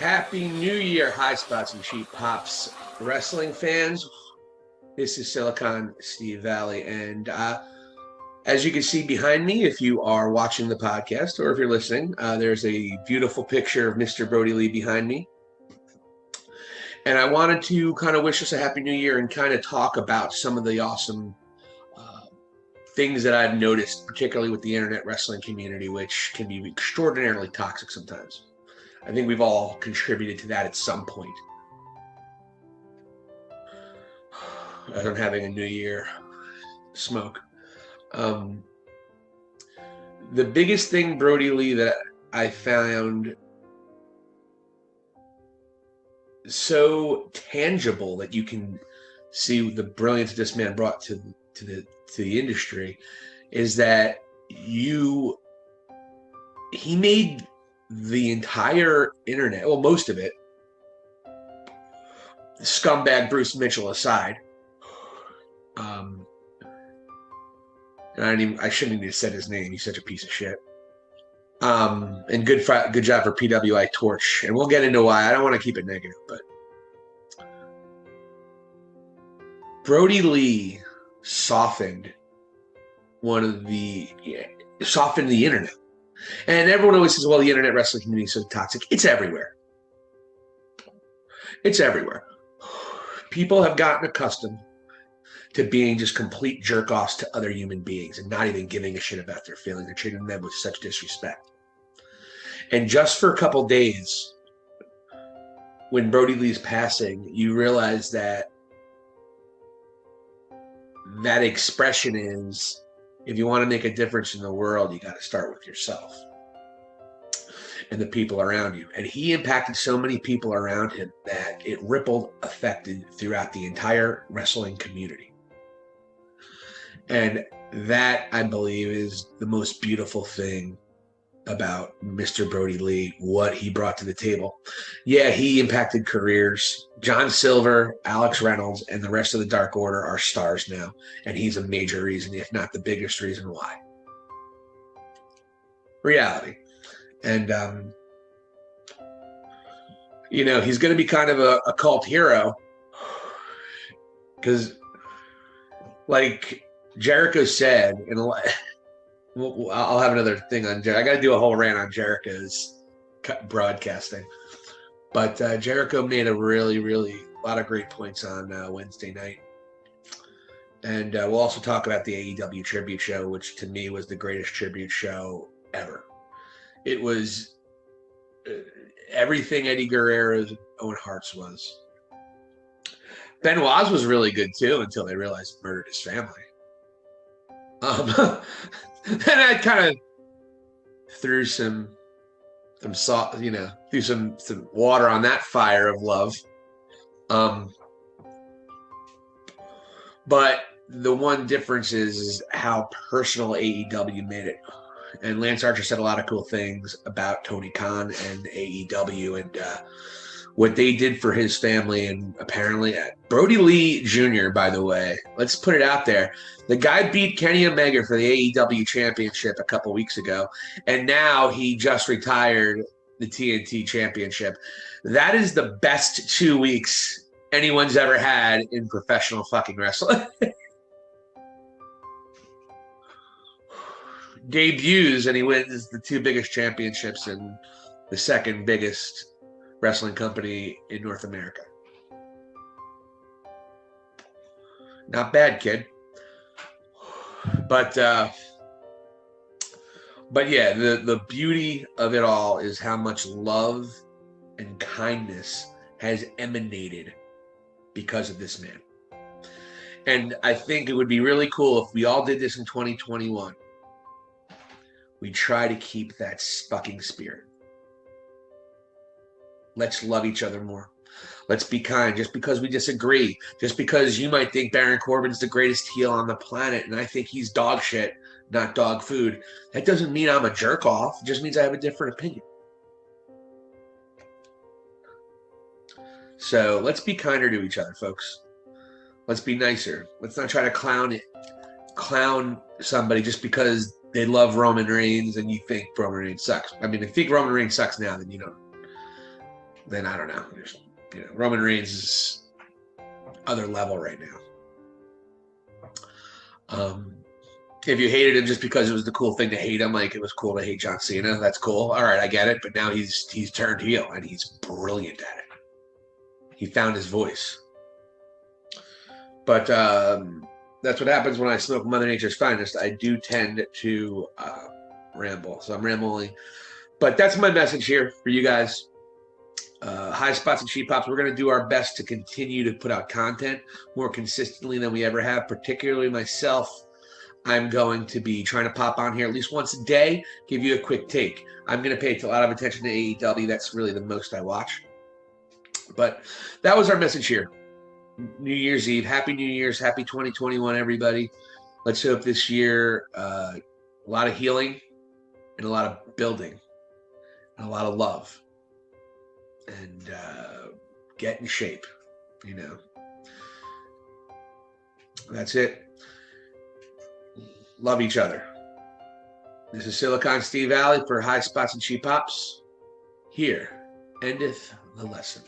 Happy New Year, High Spots and Cheap Pops wrestling fans. This is Silicon Steve Valley. And as you can see behind me, if you are watching the podcast or if you're listening, there's a beautiful picture of Mr. Brodie Lee behind me. And I wanted to kind of wish us a Happy New Year and kind of talk about some of the awesome things that I've noticed, particularly with the internet wrestling community, which can be extraordinarily toxic sometimes. I think we've all contributed to that at some point. As I'm having a New Year smoke. The biggest thing, Brodie Lee, that I found so tangible that you can see the brilliance this man brought to the industry is that he made the entire internet, well, most of it, scumbag Bruce Mitchell aside. And I shouldn't even have said his name. He's such a piece of shit. And good job for PWI Torch. And we'll get into why. I don't want to keep it negative, but Brodie Lee softened the internet. And everyone always says, well, the internet wrestling community is so toxic. It's everywhere. It's everywhere. People have gotten accustomed to being just complete jerk-offs to other human beings and not even giving a shit about their feelings and treating them with such disrespect. And just for a couple days, when Brodie Lee's passing, you realize that expression is, if you want to make a difference in the world, you got to start with yourself and the people around you. And he impacted so many people around him that it affected throughout the entire wrestling community. And that, I believe, is the most beautiful thing about Mr. Brodie Lee, what he brought to the table. Yeah, he impacted careers. John Silver, Alex Reynolds, and the rest of the Dark Order are stars now. And he's a major reason, if not the biggest reason why. Reality. And, he's going to be kind of a cult hero. Because, like Jericho said, and I'll have another thing on Jericho. I got to do a whole rant on Jericho's broadcasting. But Jericho made a really, really lot of great points on Wednesday night. And we'll also talk about the AEW tribute show, which to me was the greatest tribute show ever. It was everything Eddie Guerrero's Owen Hart's was. Benoit's was really good too until they realized he murdered his family. And I kind of threw some salt, threw some water on that fire of love. But the one difference is how personal AEW made it. And Lance Archer said a lot of cool things about Tony Khan and AEW and what they did for his family. And apparently Brodie Lee Jr., by the way, let's put it out there. The guy beat Kenny Omega for the AEW championship a couple weeks ago. And now he just retired the TNT championship. That is the best 2 weeks anyone's ever had in professional fucking wrestling. Debuts and he wins the two biggest championships in the second biggest wrestling company in North America. Not bad, kid. But yeah, the beauty of it all is how much love and kindness has emanated because of this man. And I think it would be really cool if we all did this in 2021. We try to keep that fucking spirit. Let's love each other more. Let's be kind. Just because we disagree, just because you might think Baron Corbin's the greatest heel on the planet and I think he's dog shit, not dog food, that doesn't mean I'm a jerk off. It just means I have a different opinion. So let's be kinder to each other, folks. Let's be nicer. Let's not try to clown somebody just because they love Roman Reigns and you think Roman Reigns sucks. I mean, if you think Roman Reigns sucks now, then you don't. then I don't know. Roman Reigns is other level right now. If you hated him just because it was the cool thing to hate him, like it was cool to hate John Cena, that's cool. All right, I get it. But now he's turned heel and he's brilliant at it. He found his voice. But that's what happens when I smoke Mother Nature's Finest. I do tend to ramble. So I'm rambling. But that's my message here for you guys. High Spots and Cheap Pops, we're going to do our best to continue to put out content more consistently than we ever have, particularly myself. I'm going to be trying to pop on here at least once a day, give you a quick take. I'm going to pay a lot of attention to AEW. That's really the most I watch. But that was our message here. New Year's Eve. Happy New Year's. Happy 2021, everybody. Let's hope this year a lot of healing and a lot of building and a lot of love. And get in shape, That's it. Love each other. This is Silicon Steve Valley for High Spots and Cheap Pops. Here endeth the lesson.